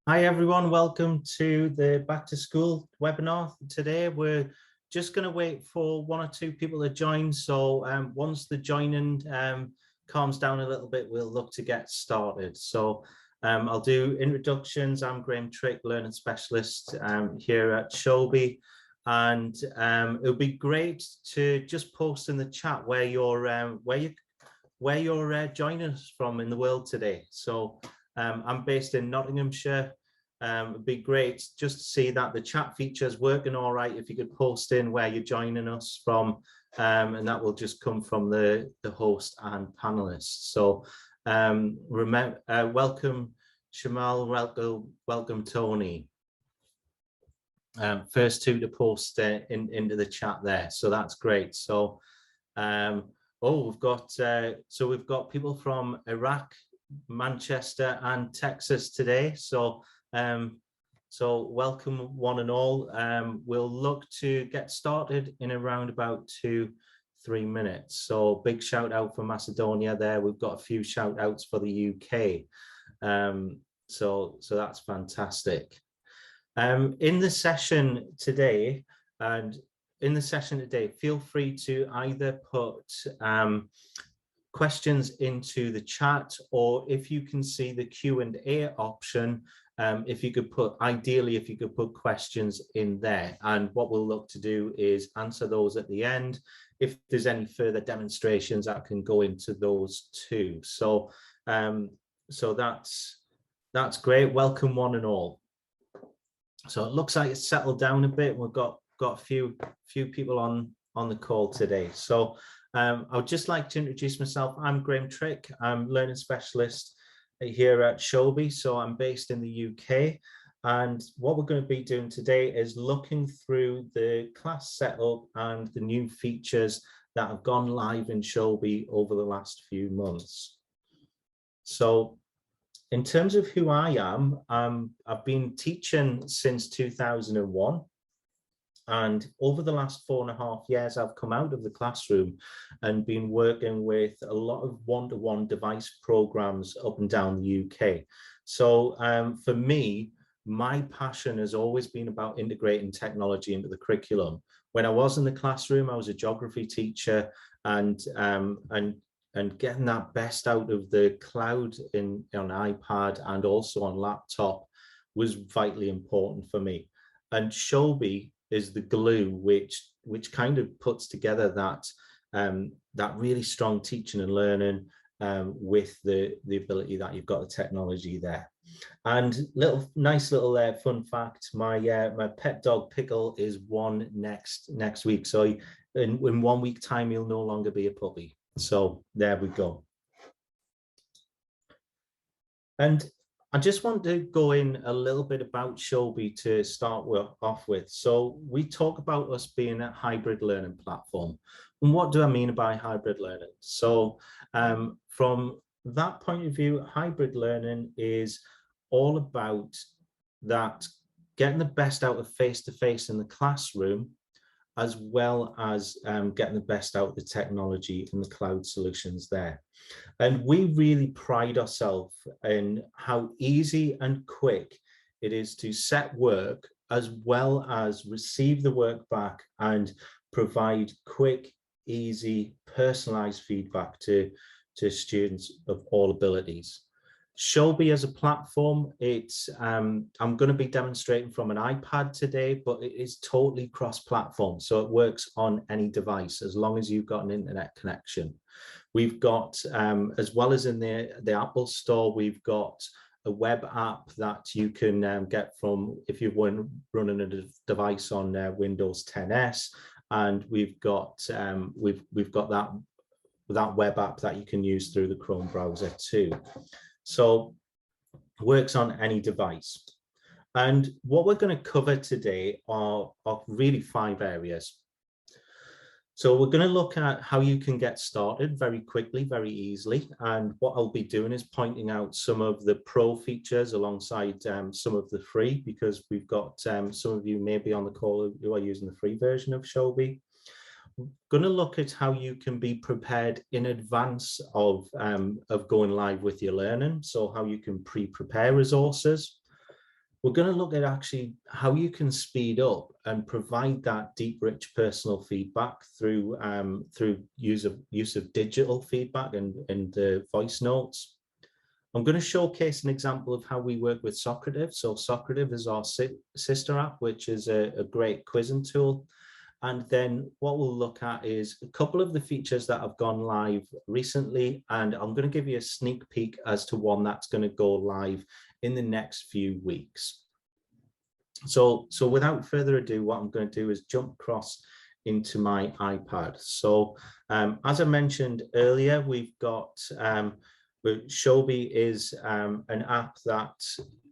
Hi everyone, welcome to the back to school webinar. Today we're just going to wait for one or two people to join. So once the joining calms down a little bit, we'll look to get started. So I'll do introductions. I'm Graham Trick, Learning Specialist here at Showbie. And it would be great to just post in the chat where you're joining us from in the world today. So I'm based in Nottinghamshire. It'd be great just to see that the chat feature is working all right. If you could post in where you're joining us from, and that will just come from the host and panelists. So remember, welcome Shamal, welcome Tony. First two to post into the chat there, so that's great. So we've got people from Iraq, Manchester and Texas today. So welcome one and all. We'll look to get started in around about 2-3 minutes. So big shout out for Macedonia there. We've got a few shout outs for the UK. So that's fantastic. In the session today, feel free to either put questions into the chat, or if you can see the Q&A option, if you could put questions in there, and what we'll look to do is answer those at the end. If there's any further demonstrations, I can go into those too. So that's great. Welcome one and all. So it looks like it's settled down a bit. We've got a few people on the call today. So I would just like to introduce myself. I'm Graham Trick. I'm Learning Specialist here at Showbie. So I'm based in the UK. And what we're going to be doing today is looking through the class setup and the new features that have gone live in Showbie over the last few months. So in terms of who I am, I've been teaching since 2001. And over the last 4.5 years, I've come out of the classroom and been working with a lot of one-to-one device programs up and down the UK. So for me, my passion has always been about integrating technology into the curriculum. When I was in the classroom, I was a geography teacher, and getting that best out of the cloud on iPad and also on laptop was vitally important for me. And Showbie is the glue which kind of puts together that really strong teaching and learning with the ability that you've got the technology there. And nice little fun fact: my pet dog Pickle is born next week. So in 1 week time, he'll no longer be a puppy. So there we go. And I just want to go in a little bit about Showbie to start off with. So we talk about us being a hybrid learning platform. And what do I mean by hybrid learning? So from that point of view, hybrid learning is all about that getting the best out of face-to-face in the classroom, as well as getting the best out of the technology and the cloud solutions there. And we really pride ourselves in how easy and quick it is to set work, as well as receive the work back and provide quick, easy, personalized feedback to students of all abilities. Showbie as a platform, I'm going to be demonstrating from an iPad today, but it is totally cross-platform. So it works on any device as long as you've got an internet connection. We've got, as well as in the Apple Store, we've got a web app that you can get from if you're running a device on Windows 10s, and we've got that web app that you can use through the Chrome browser too. So it works on any device. And what we're going to cover today are really 5 areas. So we're going to look at how you can get started very quickly, very easily. And what I'll be doing is pointing out some of the pro features alongside some of the free, because we've got some of you maybe on the call who are using the free version of Showbie. Going to look at how you can be prepared in advance of going live with your learning. So how you can pre-prepare resources. we're going to look at actually how you can speed up and provide that deep, rich personal feedback through use of digital feedback and voice notes. I'm going to showcase an example of how we work with Socrative. So Socrative is our sister app, which is a great quizzing tool. And then what we'll look at is a couple of the features that have gone live recently, and I'm going to give you a sneak peek as to one that's going to go live in the next few weeks. So without further ado, what I'm going to do is jump across into my iPad. So as I mentioned earlier, we've got Showbie is an app that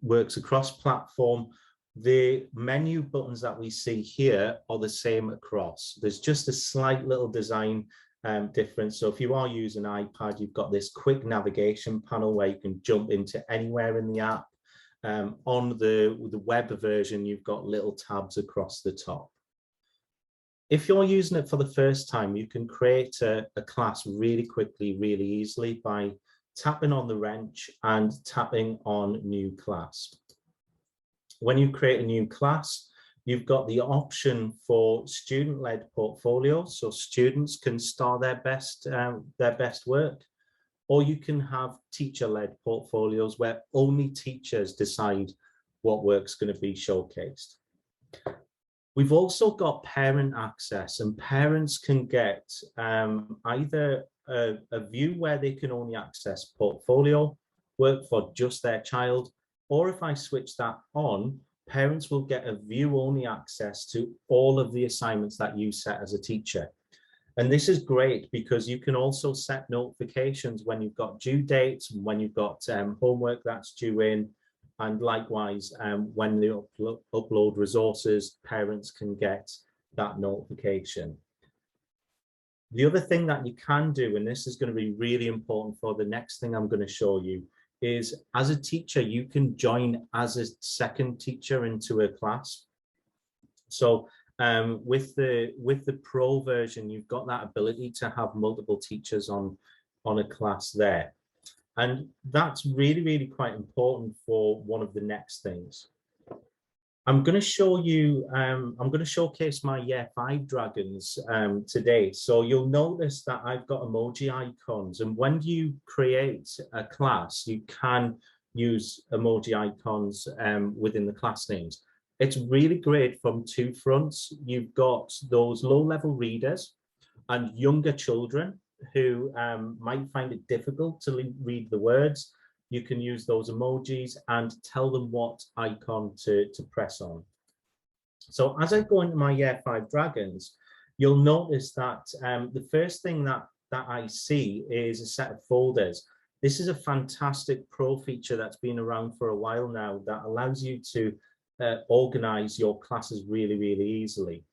works across platform. The menu buttons that we see here are the same across. There's just a slight little design difference. So if you are using an iPad, you've got this quick navigation panel where you can jump into anywhere in the app. On the web version, you've got little tabs across the top. If you're using it for the first time, you can create a class really quickly, really easily by tapping on the wrench and tapping on new class. When you create a new class, you've got the option for student-led portfolios, so students can star their best work, or you can have teacher-led portfolios where only teachers decide what work's going to be showcased. We've also got parent access, and parents can get either a view where they can only access portfolio work for just their child, or if I switch that on, parents will get a view-only access to all of the assignments that you set as a teacher. And this is great because you can also set notifications when you've got due dates and when you've got homework that's due in. And likewise, when they upload resources, parents can get that notification. The other thing that you can do, and this is going to be really important for the next thing I'm going to show you, is as a teacher, you can join as a second teacher into a class. So with the Pro version, you've got that ability to have multiple teachers on a class there. And that's really, really quite important for one of the next things. I'm going to show you, I'm going to showcase my Year 5 dragons today. So you'll notice that I've got emoji icons. And when you create a class, you can use emoji icons within the class names. It's really great from two fronts. You've got those low-level readers and younger children who might find it difficult to read the words. You can use those emojis and tell them what icon to press on. So as I go into my Year 5 dragons, you'll notice that the first thing that I see is a set of folders. This is a fantastic Pro feature that's been around for a while now that allows you to organize your classes really, really easily.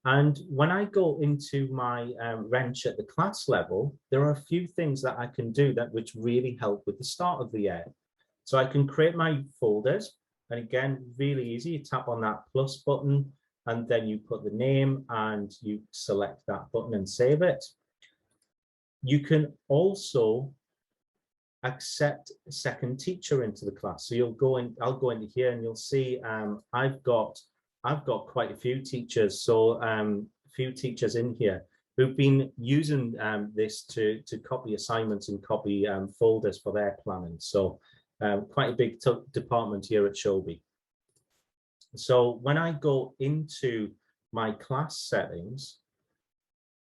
And when I go into my wrench at the class level, there are a few things that I can do which really help with the start of the year. So I can create my folders, and again, really easy. You tap on that plus button, and then you put the name and you select that button and save it. You can also accept a second teacher into the class. So I'll go into here and you'll see I've got quite a few teachers, so a few teachers in here who've been using this to copy assignments and copy folders for their planning. So quite a big department here at Showbie. So when I go into my class settings,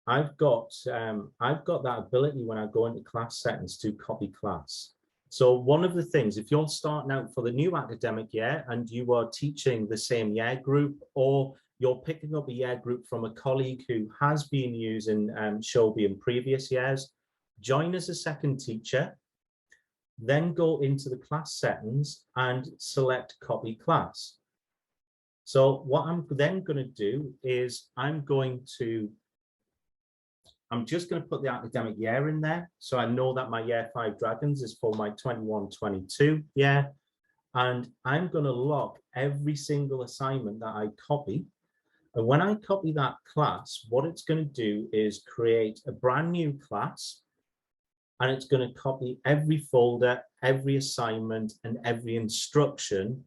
I've got that ability when I go into class settings to copy class. So one of the things, if you're starting out for the new academic year and you are teaching the same year group, or you're picking up a year group from a colleague who has been using Showbie in previous years, join as a second teacher, then go into the class settings and select copy class. So what I'm then going to do is I'm just going to put the academic year in there. So I know that my Year 5 dragons is for my 21-22 year. And I'm going to log every single assignment that I copy. And when I copy that class, what it's going to do is create a brand new class. And it's going to copy every folder, every assignment, and every instruction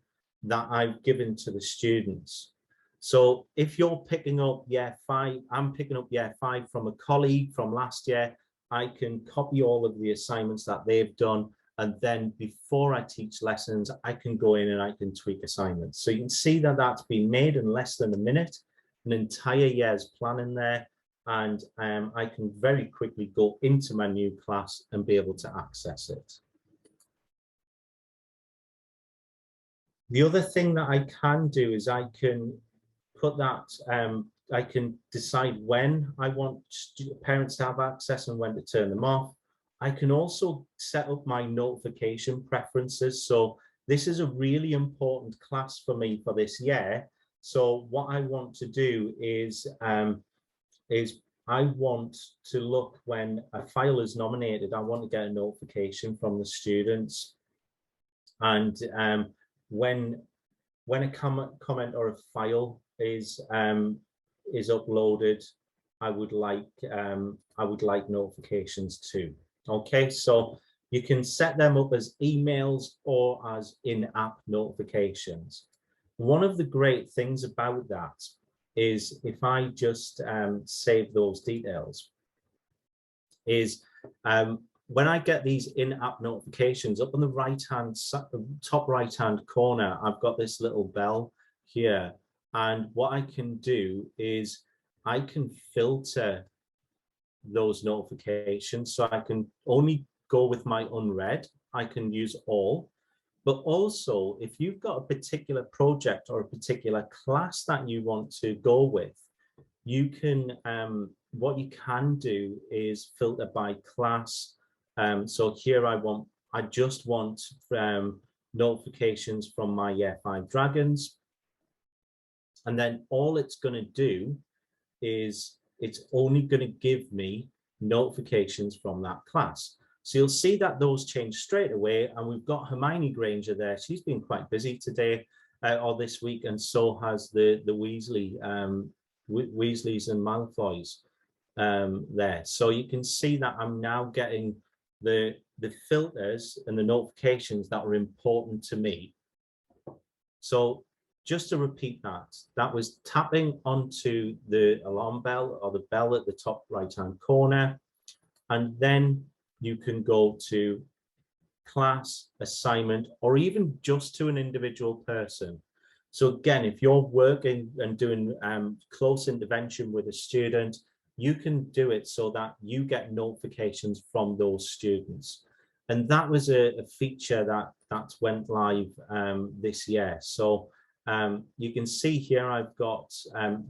that I've given to the students. So if you're picking up year 5, I'm picking up year 5 from a colleague from last year, I can copy all of the assignments that they've done. And then before I teach lessons, I can go in and I can tweak assignments. So you can see that that's been made in less than a minute, an entire year's planning there. And I can very quickly go into my new class and be able to access it. The other thing that I can do is I can put that, I can decide when I want parents to have access and when to turn them off. I can also set up my notification preferences. So this is a really important class for me for this year. So what I want to do is I want to look when a file is nominated, I want to get a notification from the students. And when a comment or a file is uploaded, I would like notifications too. Okay, so you can set them up as emails or as in-app notifications. One of the great things about that is if I just save those details, is when I get these in-app notifications, up on the top right-hand corner, I've got this little bell here. And what I can do is I can filter those notifications. So I can only go with my unread. I can use all. But also, if you've got a particular project or a particular class that you want to go with, you can, what you can do is filter by class. So here I just want notifications from my year 5 dragons. And then all it's going to do is it's only going to give me notifications from that class. So you'll see that those change straight away. And we've got Hermione Granger there. She's been quite busy today or this week, and so has the Weasleys and Malfoys there. So you can see that I'm now getting the filters and the notifications that are important to me. So just to repeat that was tapping onto the alarm bell or the bell at the top right-hand corner. And then you can go to class, assignment, or even just to an individual person. So again, if you're working and doing close intervention with a student, you can do it so that you get notifications from those students. And that was a feature that went live this year. So you can see here I've got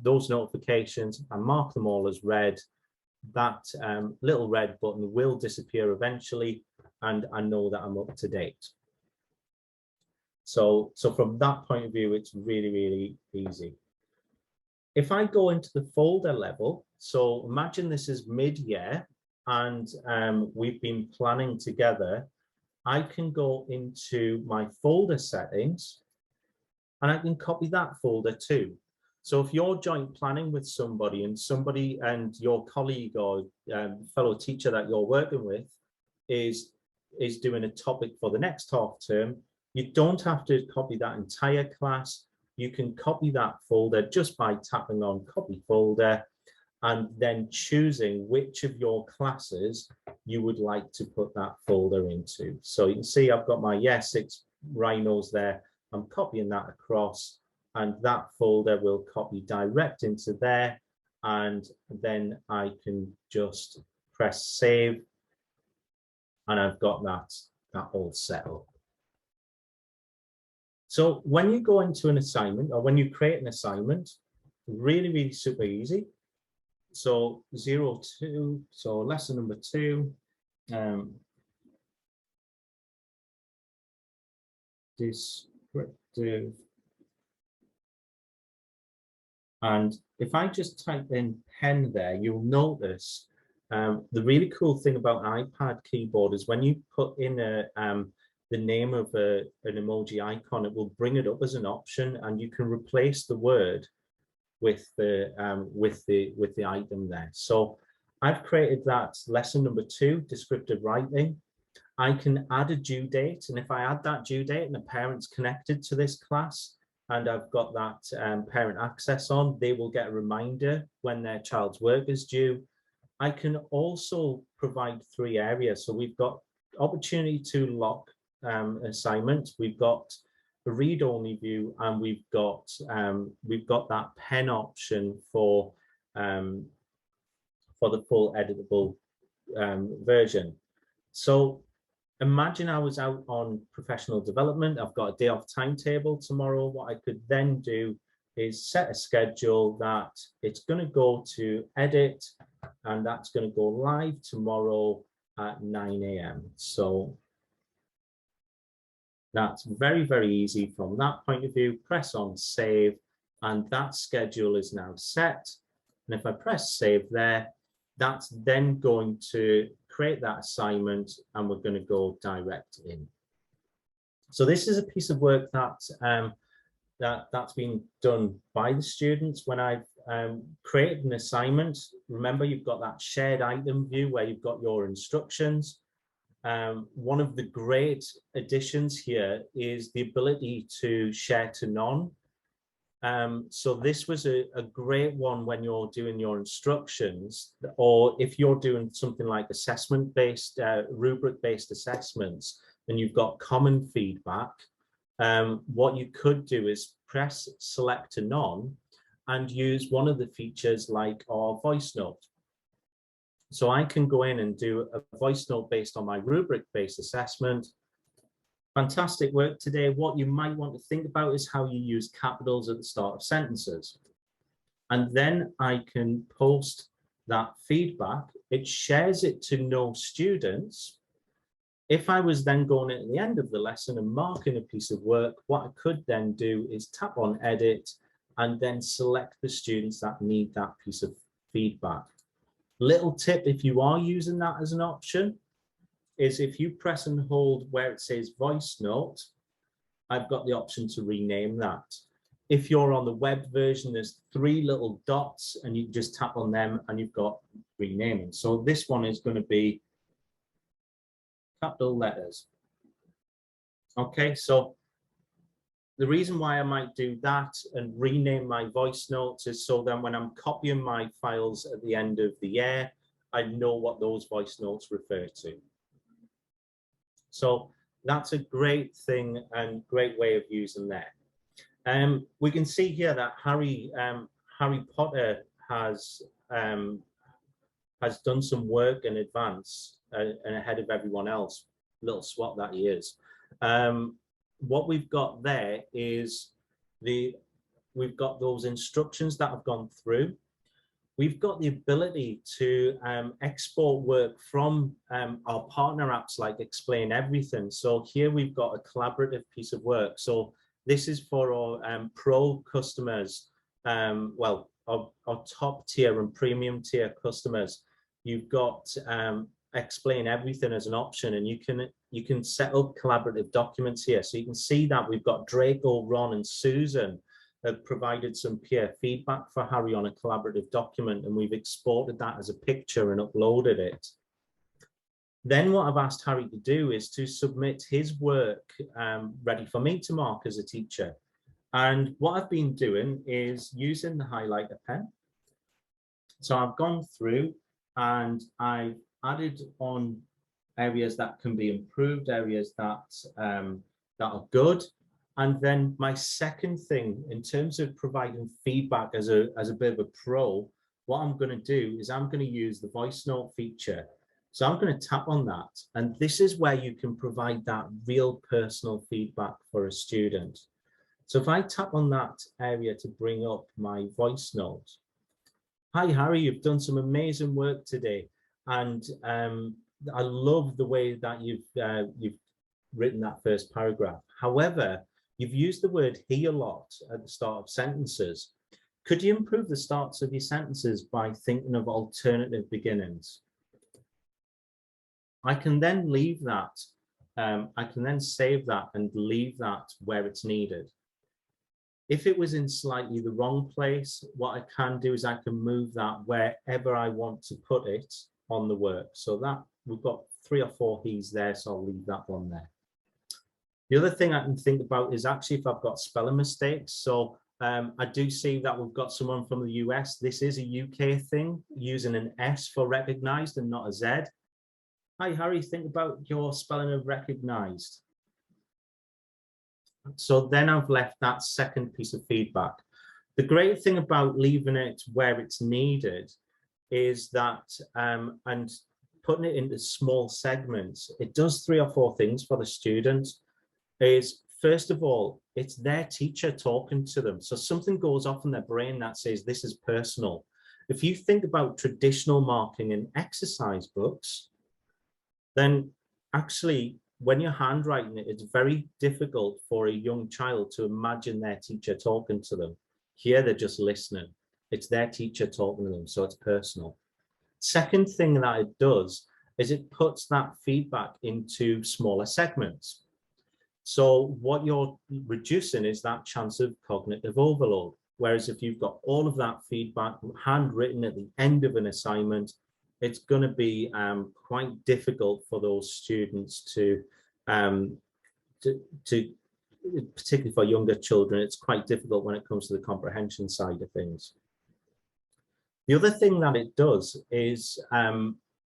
those notifications. I mark them all as red. That little red button will disappear eventually, and I know that I'm up to date. So from that point of view, it's really, really easy. If I go into the folder level, so imagine this is mid-year and we've been planning together, I can go into my folder settings and I can copy that folder too. So if you're joint planning with somebody and your colleague or fellow teacher that you're working with is doing a topic for the next half term, you don't have to copy that entire class. You can copy that folder just by tapping on copy folder and then choosing which of your classes you would like to put that folder into. So you can see I've got my year 6 rhinos there. I'm copying that across, and that folder will copy direct into there. And then I can just press save. And I've got that all set up. So when you go into an assignment or when you create an assignment, really, really super easy. So 02, so lesson number 2, descriptive. And if I just type in pen there, you'll notice the really cool thing about iPad keyboard is when you put in the name of an emoji icon, it will bring it up as an option, and you can replace the word with the item there. So I've created that lesson number 2, descriptive writing, I can add a due date, and if I add that due date and the parent's connected to this class and I've got that parent access on, they will get a reminder when their child's work is due. I can also provide 3 areas. So we've got opportunity to lock assignments, we've got a read-only view, and we've got that pen option for the full editable version. So imagine I was out on professional development, I've got a day off timetable tomorrow. What I could then do is set a schedule that it's going to go to edit, and that's going to go live tomorrow at 9 a.m. So that's very, very easy from that point of view. Press on save, and that schedule is now set. And if I press save there, that's then going to create that assignment, and we're going to go direct in. So this is a piece of work that's been done by the students. When I've created an assignment, remember you've got that shared item view where you've got your instructions. One of the great additions here is the ability to share to none. So this was a great one when you're doing your instructions, or if you're doing something like assessment-based, rubric-based assessments, and you've got common feedback. What you could do is press select to none and use one of the features like our voice note. So I can go in and do a voice note based on my rubric-based assessment. Fantastic work today. What you might want to think about is how you use capitals at the start of sentences. And then I can post that feedback. It shares it to no students. If I was then going at the end of the lesson and marking a piece of work, what I could then do is tap on edit and then select the students that need that piece of feedback. Little tip, if you are using that as an option, is if you press and hold where it says voice note, I've got the option to rename that. If you're on the web version, there's 3 little dots and you just tap on them and you've got renaming. So this one is going to be capital letters. Okay, so the reason why I might do that and rename my voice notes is so then when I'm copying my files at the end of the year, I know what those voice notes refer to. So that's a great thing and great way of using that. We can see here that Harry Potter has done some work in advance and ahead of everyone else. Little swat that he is. What we've got there is we've got those instructions that have gone through. We've got the ability to export work from our partner apps like Explain Everything. So here we've got a collaborative piece of work. So this is for our pro customers, well, our top tier and premium tier customers. You've got Explain Everything as an option, and you can set up collaborative documents here. So you can see that we've got Draco, Ron, and Susan have provided some peer feedback for Harry on a collaborative document, and we've exported that as a picture and uploaded it. Then what I've asked Harry to do is to submit his work ready for me to mark as a teacher. And what I've been doing is using the highlighter pen. So I've gone through and I've added on areas that can be improved, areas that are good. And then my second thing, in terms of providing feedback as a bit of a pro, what I'm going to do is I'm going to use the voice note feature. So I'm going to tap on that. And this is where you can provide that real personal feedback for a student. So if I tap on that area to bring up my voice note. Hi, Harry, you've done some amazing work today. And I love the way that you've written that first paragraph. However, you've used the word he a lot at the start of sentences. Could you improve the starts of your sentences by thinking of alternative beginnings? I can then leave that. I can then save that and leave that where it's needed. If it was in slightly the wrong place, what I can do is I can move that wherever I want to put it on the work. So we've got 3 or 4 he's there, so I'll leave that one there. The other thing I can think about is actually if I've got spelling mistakes. So I do see that we've got someone from the US. This is a UK thing, using an S for recognized and not a Z. Hi, Harry, think about your spelling of recognized. So then I've left that second piece of feedback. The great thing about leaving it where it's needed is that, and putting it into small segments, it does 3 or 4 things for the students. Is first of all, it's their teacher talking to them. So something goes off in their brain that says this is personal. If you think about traditional marking in exercise books, then actually when you're handwriting it, it's very difficult for a young child to imagine their teacher talking to them. Here they're just listening. It's their teacher talking to them, so it's personal. Second thing that it does is it puts that feedback into smaller segments. So what you're reducing is that chance of cognitive overload. Whereas if you've got all of that feedback handwritten at the end of an assignment, it's going to be quite difficult for those students to, particularly for younger children, it's quite difficult when it comes to the comprehension side of things. The other thing that it does is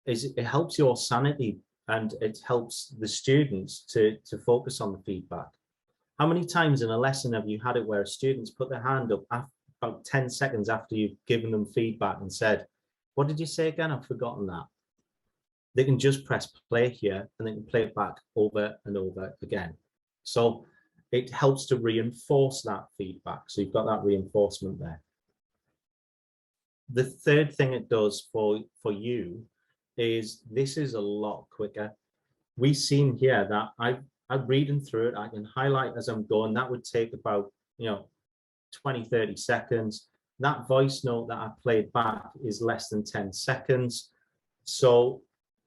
it helps your sanity, and it helps the students to focus on the feedback. How many times in a lesson have you had it where students put their hand up about 10 seconds after you've given them feedback and said, what did you say again? I've forgotten that. They can just press play here and they can play it back over and over again. So it helps to reinforce that feedback. So you've got that reinforcement there. The third thing it does for you is this is a lot quicker. We've seen here that I'm reading through it. I can highlight as I'm going. That would take about 20, 30 seconds. That voice note that I played back is less than 10 seconds. So,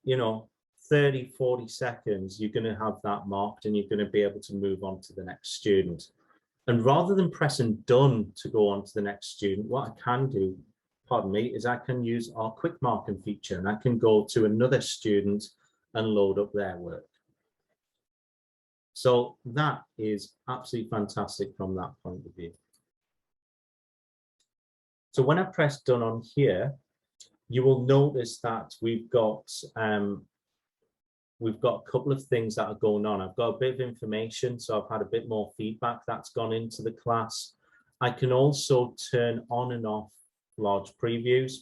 30, 40 seconds, you're going to have that marked and you're going to be able to move on to the next student. And rather than pressing done to go on to the next student, what I can do, pardon me, is I can use our quick marking feature and I can go to another student and load up their work. So that is absolutely fantastic from that point of view. So when I press done on here, you will notice that we've got a couple of things that are going on. I've got a bit of information, so I've had a bit more feedback that's gone into the class. I can also turn on and off large previews.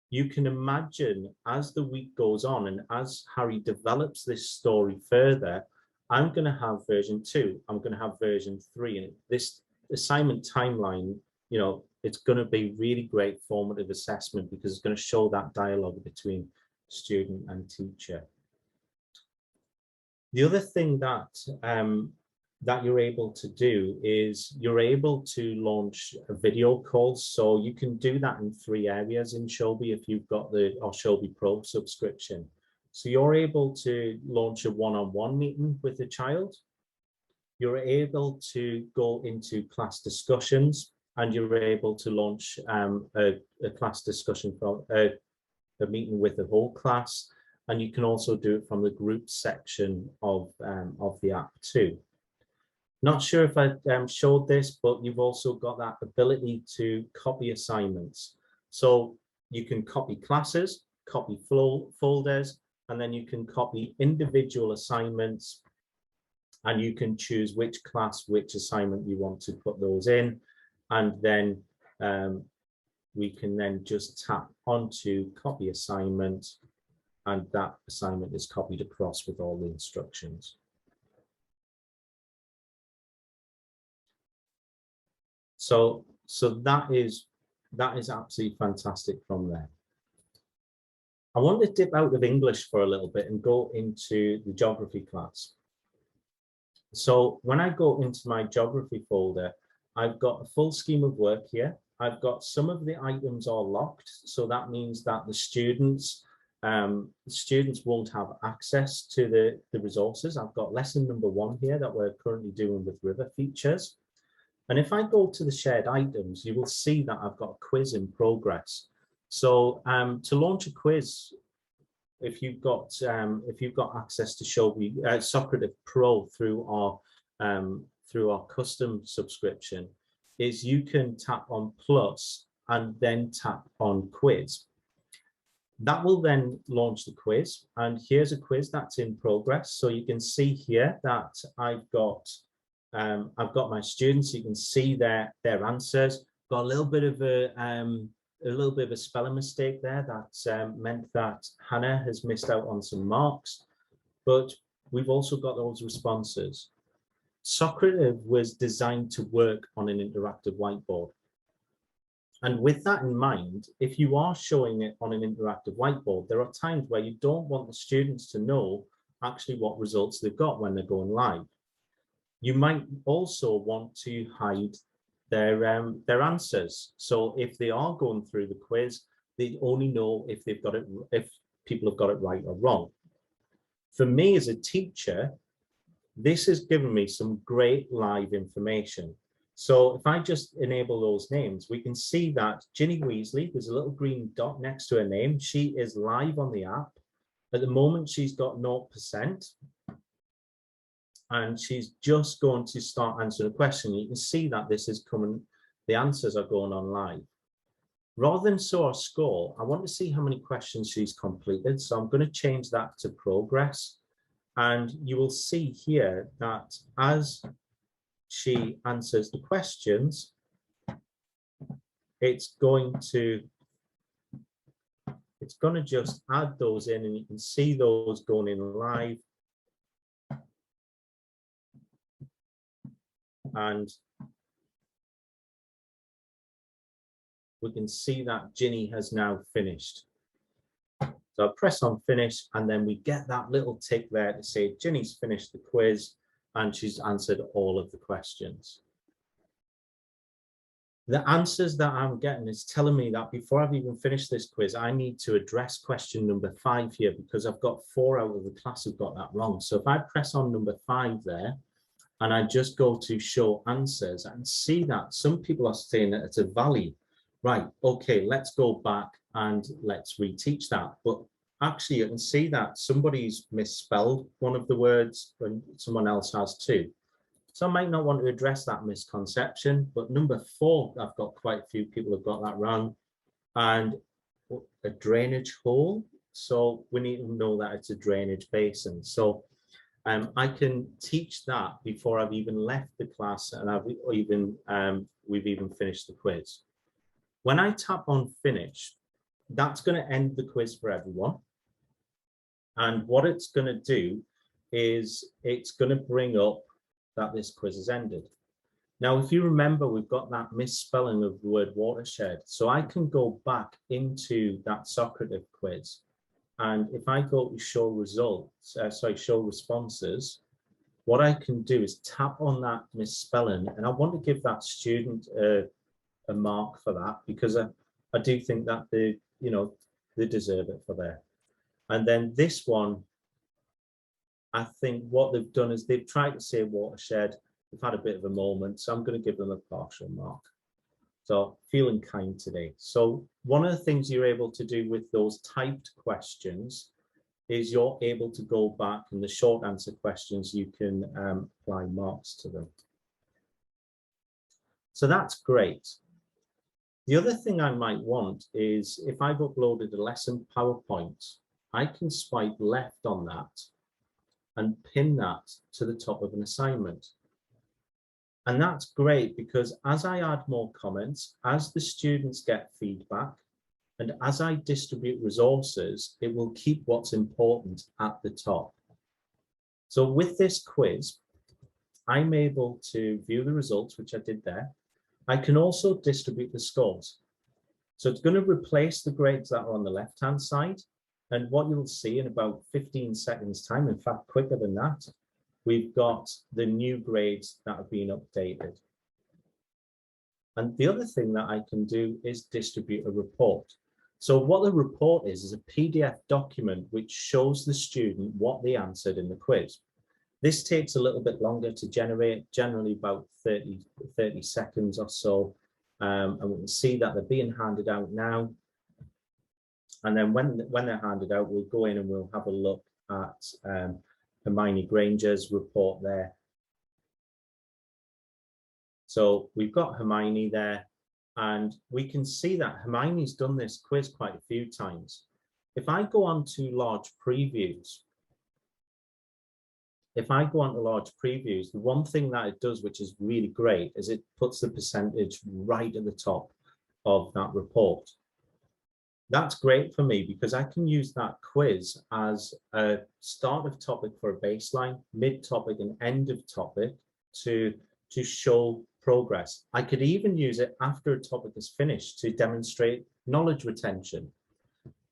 You can imagine as the week goes on and as Harry develops this story further, I'm going to have version 2, I'm going to have version 3, and this assignment timeline, it's going to be really great formative assessment because it's going to show that dialogue between student and teacher. The other thing that that you're able to do is you're able to launch a video calls. So you can do that in 3 areas in Showbie if you've got the Showbie Pro subscription. So you're able to launch a one-on-one meeting with the child. You're able to go into class discussions, and you're able to launch a class discussion from a meeting with the whole class. And you can also do it from the group section of the app too. Not sure if I showed this, but you've also got that ability to copy assignments. So you can copy classes, copy folders, and then you can copy individual assignments, and you can choose which class, which assignment you want to put those in. And then we can then just tap onto copy assignment, and that assignment is copied across with all the instructions. So that is absolutely fantastic from there. I want to dip out of English for a little bit and go into the geography class. So when I go into my geography folder, I've got a full scheme of work here. I've got some of the items are locked. So that means that the students won't have access to the resources. I've got lesson number 1 here that we're currently doing with river features. And if I go to the shared items, you will see that I've got a quiz in progress. So to launch a quiz, got access to Showbie Socrative Pro through our custom subscription, is you can tap on plus and then tap on quiz. That will then launch the quiz, and here's a quiz that's in progress. So you can see here that I've got my students. You can see their answers. Got a little bit of a spelling mistake there. That meant that Hannah has missed out on some marks, but we've also got those responses. Socrative was designed to work on an interactive whiteboard. And with that in mind, if you are showing it on an interactive whiteboard, there are times where you don't want the students to know actually what results they've got when they're going live. You might also want to hide their answers. So if they are going through the quiz, they only know if they've got it, if people have got it right or wrong. For me as a teacher, this has given me some great live information. So if I just enable those names, we can see that Ginny Weasley, there's a little green dot next to her name. She is live on the app. At the moment, she's got 0%. And she's just going to start answering a question. You can see that this is coming, the answers are going on live. Rather than show our score, I want to see how many questions she's completed. So I'm going to change that to progress. And you will see here that as she answers the questions, it's going to just add those in, and you can see those going in live. And we can see that Ginny has now finished. So I press on finish, and then we get that little tick there to say Ginny's finished the quiz and she's answered all of the questions. The answers that I'm getting is telling me that before I've even finished this quiz, I need to address question number 5 here, because I've got 4 out of the class who've got that wrong. So if I press on number 5 there, and I just go to show answers, and see that some people are saying that it's a valley. Right, okay, let's go back and let's reteach that. But actually you can see that somebody's misspelled one of the words when someone else has too. So I might not want to address that misconception, but number 4, I've got quite a few people who've got that wrong. And a drainage hole. So we need to know that it's a drainage basin. So I can teach that before I've even left the class and we've even finished the quiz. When I tap on finish, that's going to end the quiz for everyone. And what it's going to do is it's going to bring up that this quiz has ended. Now, if you remember, we've got that misspelling of the word watershed. So I can go back into that Socrative quiz. And if I go to show results, show responses, what I can do is tap on that misspelling, and I want to give that student a mark for that, because I do think that they deserve it for there. And then this one, I think what they've done is they've tried to say watershed. They've had a bit of a moment, so I'm going to give them a partial mark. So feeling kind today. So one of the things you're able to do with those typed questions is you're able to go back, and the short answer questions, you can apply marks to them. So that's great. The other thing I might want is, if I've uploaded a lesson PowerPoint, I can swipe left on that and pin that to the top of an assignment. And that's great, because as I add more comments, as the students get feedback, and as I distribute resources, it will keep what's important at the top. So with this quiz, I'm able to view the results, which I did there. I can also distribute the scores. So it's going to replace the grades that are on the left-hand side. And what you'll see in about 15 seconds time, in fact, quicker than that, we've got the new grades that have been updated. And the other thing that I can do is distribute a report. So what the report is a PDF document which shows the student what they answered in the quiz. This takes a little bit longer to generate, generally about 30 seconds or so. And we can see that they're being handed out now. And then when they're handed out, we'll go in and we'll have a look at Hermione Granger's report there. So we've got Hermione there, and we can see that Hermione's done this quiz quite a few times. If I go on to large previews, the one thing that it does, which is really great, is it puts the percentage right at the top of that report. That's great for me because I can use that quiz as a start of topic for a baseline, mid topic and end of topic to show progress. I could even use it after a topic is finished to demonstrate knowledge retention.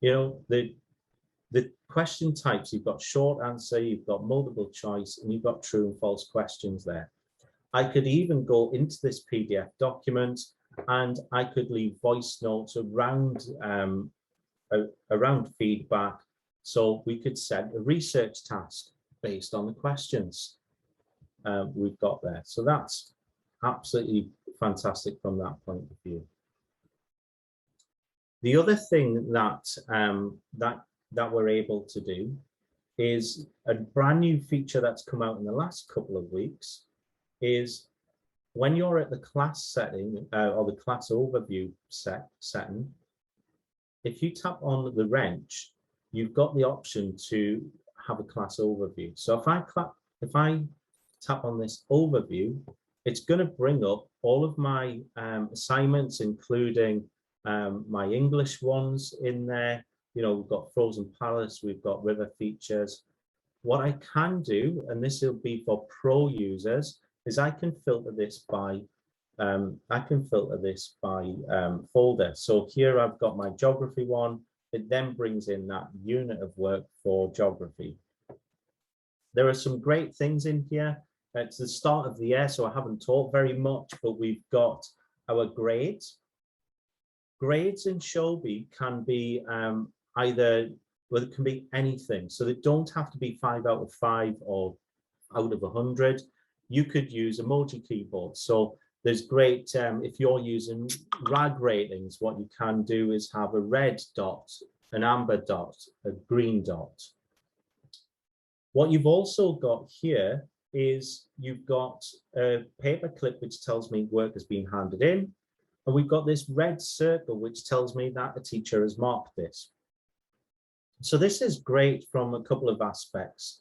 You know, the question types, you've got short answer, you've got multiple choice, and you've got true and false questions there. I could even go into this PDF document and I could leave voice notes around feedback. So we could set a research task based on the questions we've got there. So that's absolutely fantastic from that point of view. The other thing that that we're able to do is a brand new feature that's come out in the last couple of weeks is when you're at the class setting or the class overview setting, if you tap on the wrench, you've got the option to have a class overview. So if I tap on this overview, it's going to bring up all of my assignments, including my English ones in there. You know, we've got Frozen Palace, we've got River Features. What I can do, and this will be for pro users, is I can filter this by folder. So here I've got my geography one. It then brings in that unit of work for geography. There are some great things in here. It's the start of the year, so I haven't taught very much, but we've got our grades. Grades in Showbie can be either, well, it can be anything. So they don't have to be 5 out of 5 or out of 100. You could use emoji keyboard. So there's great, if you're using RAG ratings, what you can do is have a red dot, an amber dot, a green dot. What you've also got here is you've got a paper clip which tells me work has been handed in, and we've got this red circle which tells me that a teacher has marked this. So this is great from a couple of aspects.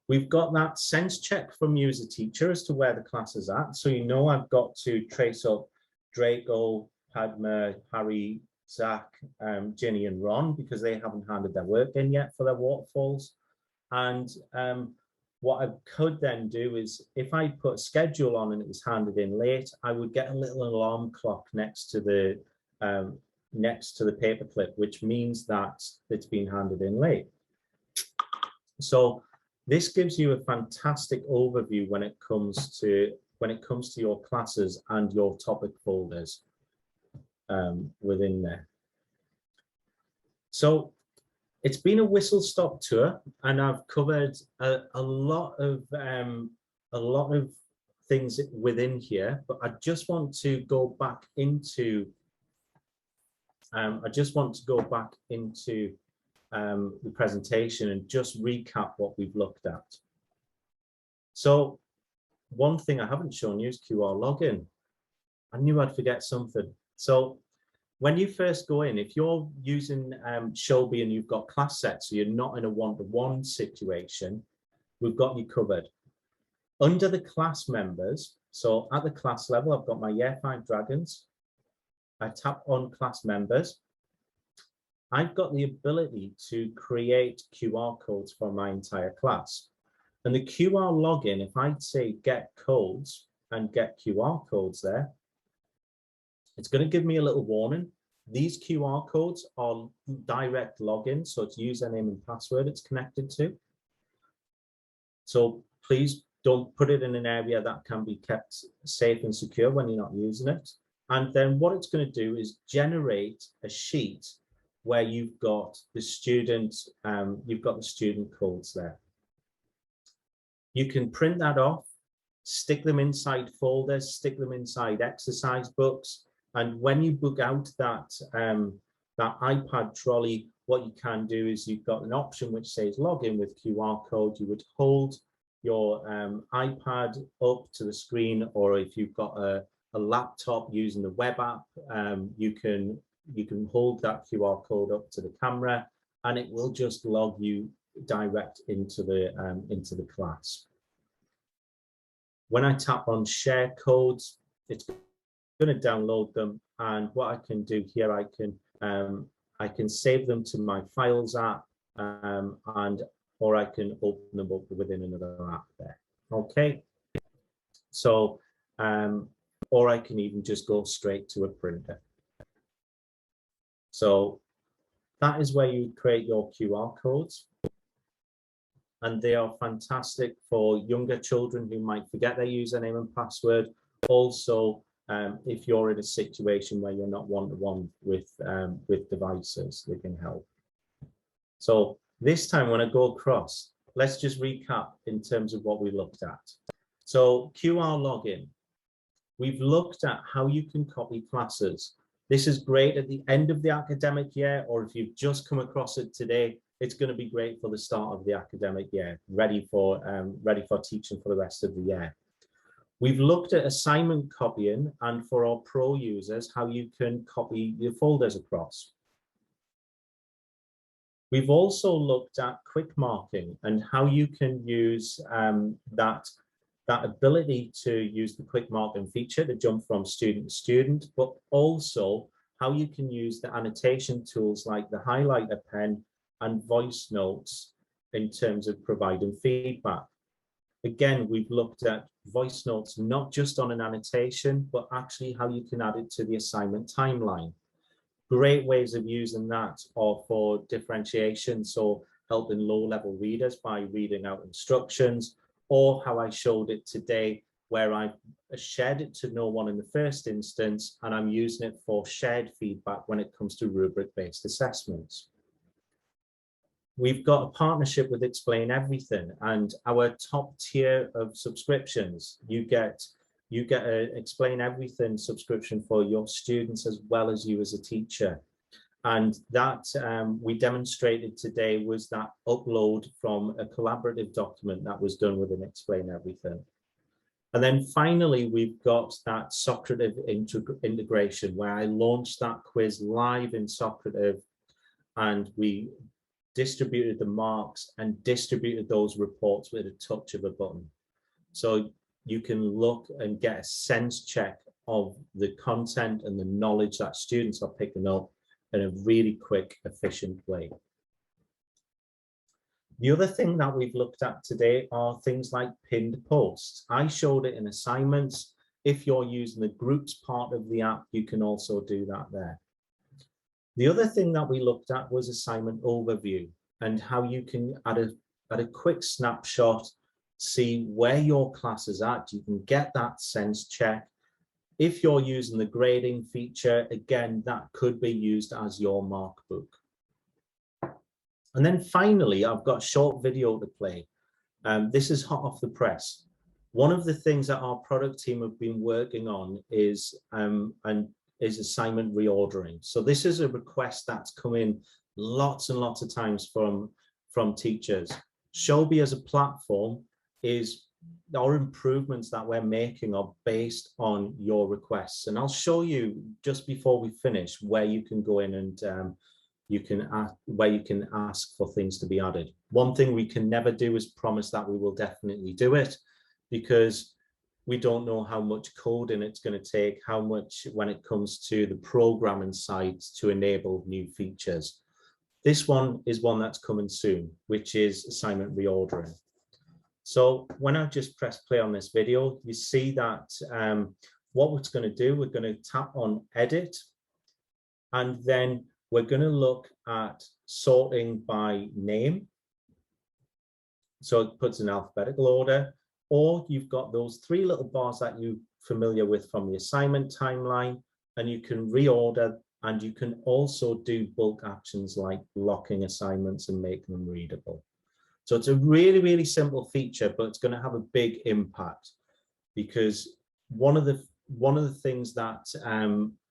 We've got that sense check from you as a teacher as to where the class is at. So you know I've got to trace up Draco, Padma, Harry, Zach, Ginny and Ron because they haven't handed their work in yet for their waterfalls. And what I could then do is if I put a schedule on and it was handed in late, I would get a little alarm clock next to the paperclip, which means that it's been handed in late. So this gives you a fantastic overview when it comes to your classes and your topic folders within there. So it's been a whistle-stop tour, and I've covered a lot of things within here. But I just want to go back into the presentation and just recap what we've looked at. So one thing I haven't shown you is QR login. I knew I'd forget something. So when you first go in, if you're using Showbie and you've got class sets, so you're not in a one-to-one situation, we've got you covered. Under the class members, so at the class level, I've got my Year 5 Dragons. I tap on class members. I've got the ability to create QR codes for my entire class. And the QR login, if I say get codes and get QR codes there, it's going to give me a little warning. These QR codes are direct login, so it's username and password it's connected to. So please don't put it in an area that can be kept safe and secure when you're not using it. And then what it's going to do is generate a sheet where you've got the student codes there. You can print that off, stick them inside folders, stick them inside exercise books, and when you book out that that iPad trolley, what you can do is you've got an option which says login with QR code. You would hold your iPad up to the screen, or if you've got a laptop using the web app, you can hold that QR code up to the camera, and it will just log you direct into the class. When I tap on share codes, it's going to download them, and what I can do here, I can save them to my files app, or I can open them up within another app there. Okay, so or I can even just go straight to a printer. So that is where you create your QR codes, and they are fantastic for younger children who might forget their username and password. Also, if you're in a situation where you're not one-to-one with devices, they can help. So this time when I go across, let's just recap in terms of what we looked at. So QR login, we've looked at how you can copy classes. This is great at the end of the academic year, or if you've just come across it today, it's going to be great for the start of the academic year, ready for teaching for the rest of the year. We've looked at assignment copying, and for our pro users, how you can copy your folders across. We've also looked at quick marking and how you can use that ability to use the quick marking feature to jump from student to student, but also how you can use the annotation tools like the highlighter pen and voice notes in terms of providing feedback. Again, we've looked at voice notes, not just on an annotation, but actually how you can add it to the assignment timeline. Great ways of using that are for differentiation, so helping low-level readers by reading out instructions, or how I showed it today, where I've shared it to no one in the first instance, and I'm using it for shared feedback when it comes to rubric-based assessments. We've got a partnership with Explain Everything, and our top tier of subscriptions, you get an Explain Everything subscription for your students as well as you as a teacher. And that we demonstrated today was that upload from a collaborative document that was done within Explain Everything. And then finally, we've got that Socrative integration, where I launched that quiz live in Socrative, and we distributed the marks and distributed those reports with a touch of a button. So you can look and get a sense check of the content and the knowledge that students are picking up in a really quick, efficient way. The other thing that we've looked at today are things like pinned posts. I showed it in assignments. If you're using the groups part of the app, you can also do that there. The other thing that we looked at was assignment overview and how you can, at a quick snapshot, see where your class is at. You can get that sense check. If you're using the grading feature, again, that could be used as your mark book. And then finally, I've got a short video to play. This is hot off the press. One of the things that our product team have been working on is assignment reordering. So this is a request that's come in lots and lots of times from teachers. Showbie as a platform is our improvements that we're making are based on your requests. And I'll show you just before we finish where you can go in and where you can ask for things to be added. One thing we can never do is promise that we will definitely do it, because we don't know how much coding it's going to take, how much when it comes to the programming side to enable new features. This one is one that's coming soon, which is assignment reordering. So when I just press play on this video, you see that what it's going to do, we're going to tap on edit, and then we're going to look at sorting by name. So it puts in alphabetical order, or you've got those three little bars that you're familiar with from the assignment timeline, and you can reorder, and you can also do bulk actions like locking assignments and making them readable. So it's a really, really simple feature, but it's going to have a big impact, because one of one of the things that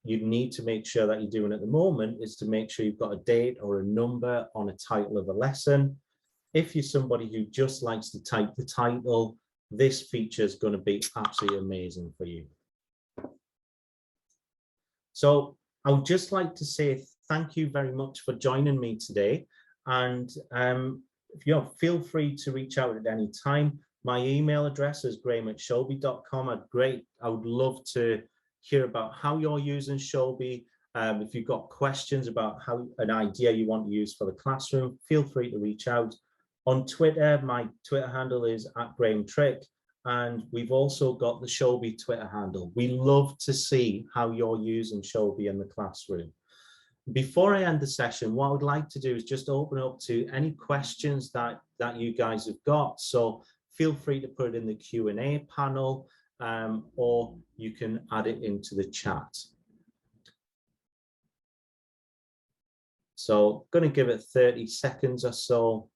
you need to make sure that you're doing at the moment is to make sure you've got a date or a number on a title of a lesson. If you're somebody who just likes to type the title, this feature is going to be absolutely amazing for you. So I would just like to say thank you very much for joining me today. And feel free to reach out at any time. My email address is graham@showbie.com. I would love to hear about how you're using Showbie. If you've got questions about how an idea you want to use for the classroom, feel free to reach out. On Twitter, my Twitter handle is @GrahamTrick, and we've also got the Showbie Twitter handle. We love to see how you're using Showbie in the classroom. Before I end the session, what I would like to do is just open up to any questions that you guys have got. So feel free to put it in the Q&A panel, or you can add it into the chat. So going to give it 30 seconds or so.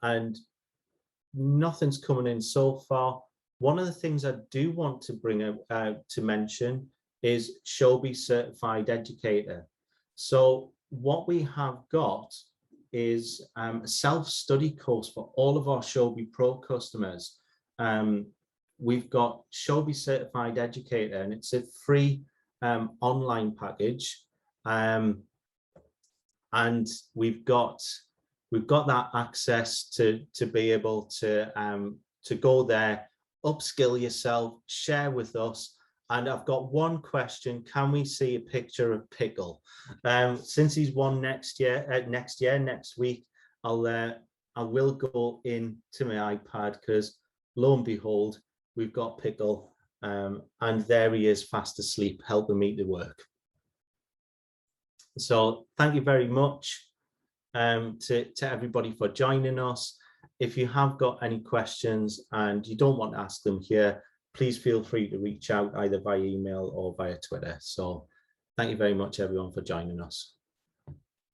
And nothing's coming in so far. One of the things I do want to bring out to mention is Showbie Certified Educator. So what we have got is a self-study course for all of our Showbie Pro customers. We've got Showbie Certified Educator, and it's a free online package. And we've got that access to be able to go there, upskill yourself, share with us. And I've got one question: can we see a picture of Pickle? Since he's won next week, I will go into my iPad, because lo and behold, we've got Pickle, and there he is, fast asleep, helping me to work. So thank you very much to everybody for joining us. If you have got any questions and you don't want to ask them here, please feel free to reach out either via email or via Twitter. So thank you very much, everyone, for joining us.